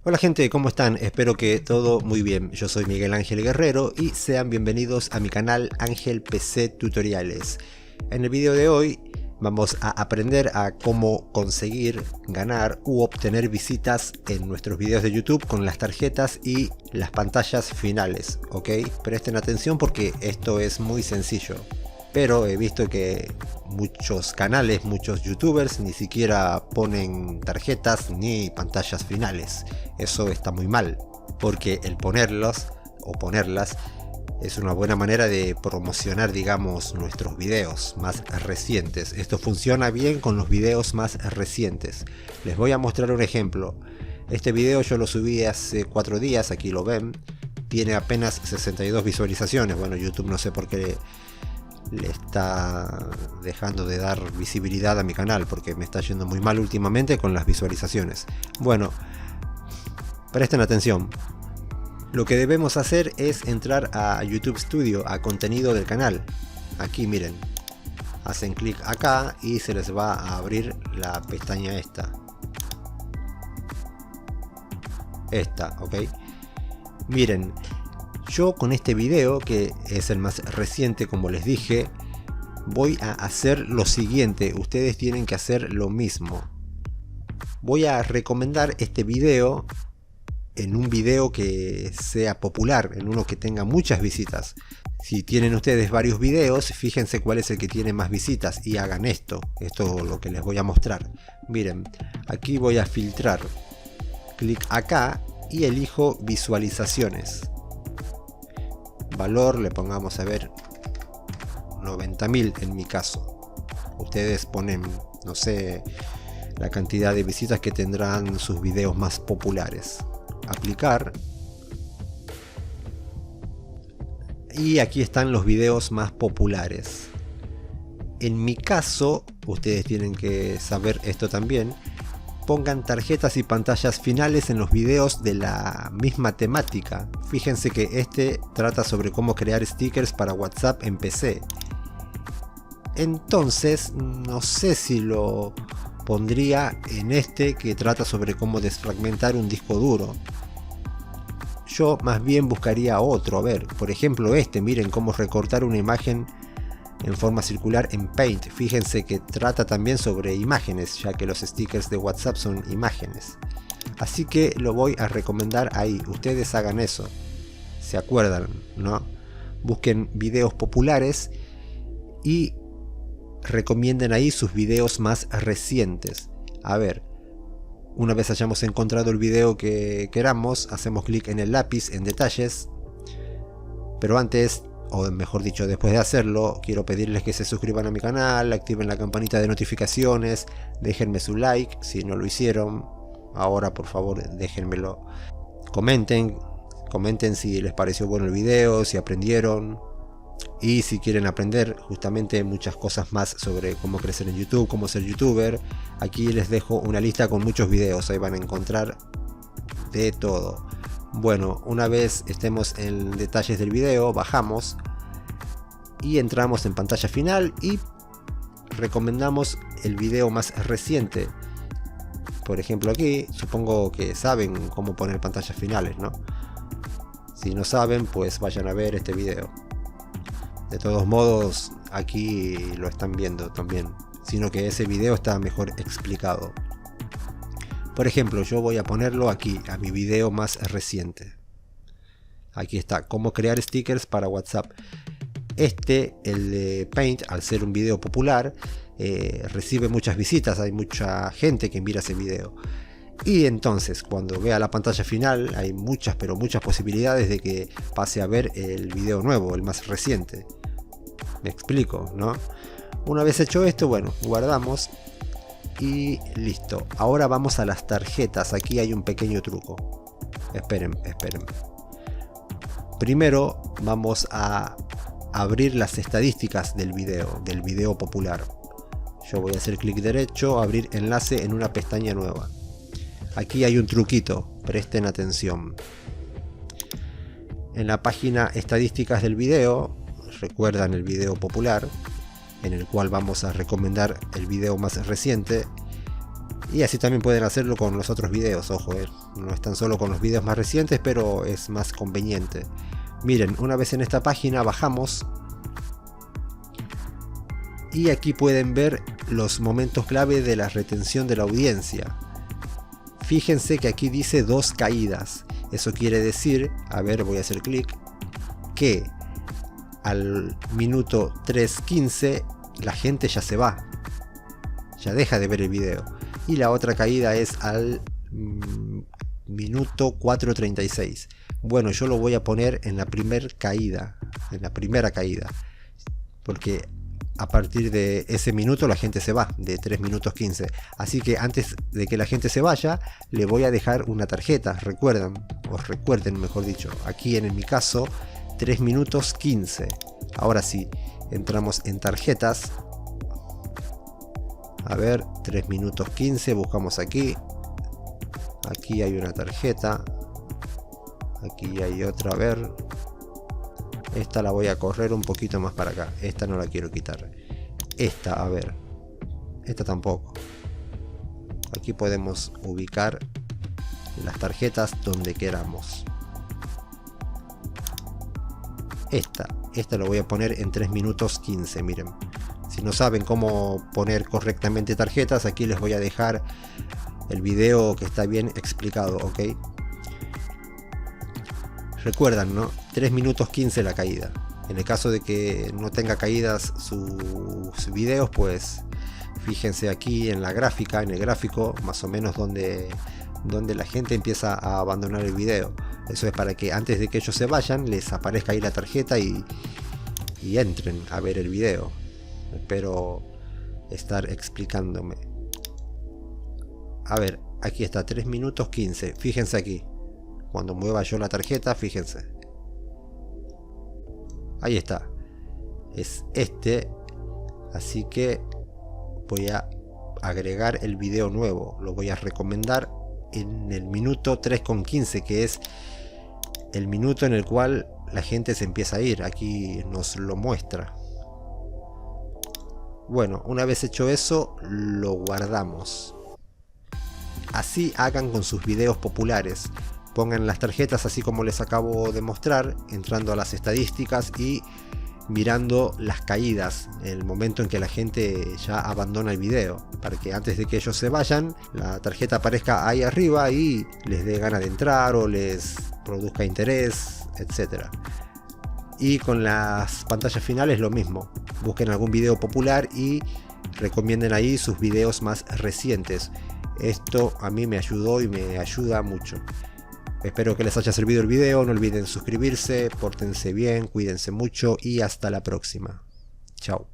Hola gente, ¿cómo están? Espero que todo muy bien. Yo soy Miguel Ángel Guerrero y sean bienvenidos a mi canal Ángel PC Tutoriales. En el video de hoy vamos a aprender a cómo conseguir, ganar u obtener visitas en nuestros videos de YouTube con las tarjetas y las pantallas finales, ¿ok? Presten atención porque esto es muy sencillo. Pero he visto que muchos canales, muchos youtubers ni siquiera ponen tarjetas ni pantallas finales. Eso está muy mal, porque el ponerlos o ponerlas es una buena manera de promocionar, digamos, nuestros videos más recientes. Esto funciona bien con los videos más recientes. Les voy a mostrar un ejemplo. Este video yo lo subí hace 4 días, aquí lo ven. Tiene apenas 62 visualizaciones. Bueno, YouTube no sé por qué le está dejando de dar visibilidad a mi canal, porque me está yendo muy mal últimamente con las visualizaciones. Bueno, presten atención. Lo que debemos hacer es entrar a YouTube Studio, a contenido del canal. Aquí miren, hacen clic acá y se les va a abrir la pestaña esta, ok. Miren, yo con este video, que es el más reciente como les dije, voy a hacer lo siguiente. Ustedes tienen que hacer lo mismo. Voy a recomendar este video en un video que sea popular, en uno que tenga muchas visitas. Si tienen ustedes varios videos, fíjense cuál es el que tiene más visitas y hagan esto. Esto es lo que les voy a mostrar. Miren, aquí voy a filtrar. Clic acá y elijo visualizaciones. Valor le pongamos a ver 90.000 en mi caso. Ustedes ponen, no sé, la cantidad de visitas que tendrán sus videos más populares. Aplicar. Y aquí están los videos más populares. En mi caso, ustedes tienen que saber esto también. Pongan tarjetas y pantallas finales en los videos de la misma temática. Fíjense que este trata sobre cómo crear stickers para WhatsApp en PC. Entonces, no sé si lo pondría en este que trata sobre cómo desfragmentar un disco duro. Yo más bien buscaría otro. A ver, por ejemplo este, miren cómo recortar una imagen en forma circular en Paint. Fíjense que trata también sobre imágenes, ya que los stickers de WhatsApp son imágenes. Así que lo voy a recomendar ahí. Ustedes hagan eso. ¿Se acuerdan, no? Busquen videos populares y recomienden ahí sus videos más recientes. A ver, una vez hayamos encontrado el video que queramos, hacemos clic en el lápiz en detalles. Pero antes, o mejor dicho, después de hacerlo, quiero pedirles que se suscriban a mi canal, activen la campanita de notificaciones, déjenme su like si no lo hicieron. Ahora por favor déjenmelo. Comenten si les pareció bueno el video, si aprendieron. Y si quieren aprender justamente muchas cosas más sobre cómo crecer en YouTube, cómo ser youtuber, aquí les dejo una lista con muchos videos, ahí van a encontrar de todo. Bueno, una vez estemos en detalles del video, bajamos y entramos en pantalla final y recomendamos el video más reciente. Por ejemplo aquí, supongo que saben cómo poner pantallas finales, ¿no? Si no saben, pues vayan a ver este video. De todos modos, aquí lo están viendo también, sino que ese video está mejor explicado. Por ejemplo, yo voy a ponerlo aquí, a mi video más reciente. Aquí está, cómo crear stickers para WhatsApp. El de Paint, al ser un video popular, recibe muchas visitas, hay mucha gente que mira ese video. Y entonces, cuando vea la pantalla final, hay muchas, pero muchas posibilidades de que pase a ver el video nuevo, el más reciente. Me explico, ¿no? Una vez hecho esto, bueno, guardamos. Y listo. Ahora vamos a las tarjetas. Aquí hay un pequeño truco. Esperen. Primero vamos a abrir las estadísticas del video popular. Yo voy a hacer clic derecho, abrir enlace en una pestaña nueva. Aquí hay un truquito, presten atención. En la página estadísticas del video, recuerdan el video popular, en el cual vamos a recomendar el video más reciente, Y así también pueden hacerlo con los otros videos, ojo, no están solo con los videos más recientes, pero es más conveniente. Miren, una vez en esta página bajamos y aquí pueden ver los momentos clave de la retención de la audiencia. Fíjense que aquí dice 2 caídas. Eso quiere decir, a ver, voy a hacer clic, que al minuto 3:15 la gente ya se va, ya deja de ver el video. Y la otra caída es al minuto 4:36. Bueno, yo lo voy a poner en la primera caída, porque a partir de ese minuto la gente se va, de 3 minutos 15. Así que antes de que la gente se vaya, le voy a dejar una tarjeta. Recuerden, mejor dicho, aquí en mi caso 3 minutos 15. Ahora sí, entramos en tarjetas. A ver, 3 minutos 15, buscamos aquí. Aquí hay una tarjeta. Aquí hay otra, a ver. Esta la voy a correr un poquito más para acá. Esta no la quiero quitar. Esta, a ver. Esta tampoco. Aquí podemos ubicar las tarjetas donde queramos. Esta lo voy a poner en 3 minutos 15, miren. Si no saben cómo poner correctamente tarjetas, aquí les voy a dejar el video que está bien explicado, ¿ok? Recuerdan, ¿no? 3 minutos 15 la caída. En el caso de que no tenga caídas sus videos, pues fíjense aquí en la gráfica, en el gráfico, más o menos donde la gente empieza a abandonar el video. Eso es para que antes de que ellos se vayan, les aparezca ahí la tarjeta y entren a ver el video. Espero estar explicándome. A ver, aquí está, 3 minutos 15. Fíjense aquí. Cuando mueva yo la tarjeta, fíjense. Ahí está. Es este. Así que voy a agregar el video nuevo. Lo voy a recomendar en el minuto 3:15, que es el minuto en el cual la gente se empieza a ir. Aquí nos lo muestra. Bueno, una vez hecho eso, lo guardamos. Así hagan con sus videos populares. Pongan las tarjetas así como les acabo de mostrar, entrando a las estadísticas y mirando las caídas, el momento en que la gente ya abandona el video, para que antes de que ellos se vayan, la tarjeta aparezca ahí arriba y les dé ganas de entrar o les produzca interés, etc. Y con las pantallas finales lo mismo. Busquen algún video popular y recomienden ahí sus videos más recientes. Esto a mí me ayudó y me ayuda mucho. Espero que les haya servido el video. No olviden suscribirse, pórtense bien, cuídense mucho y hasta la próxima. Chao.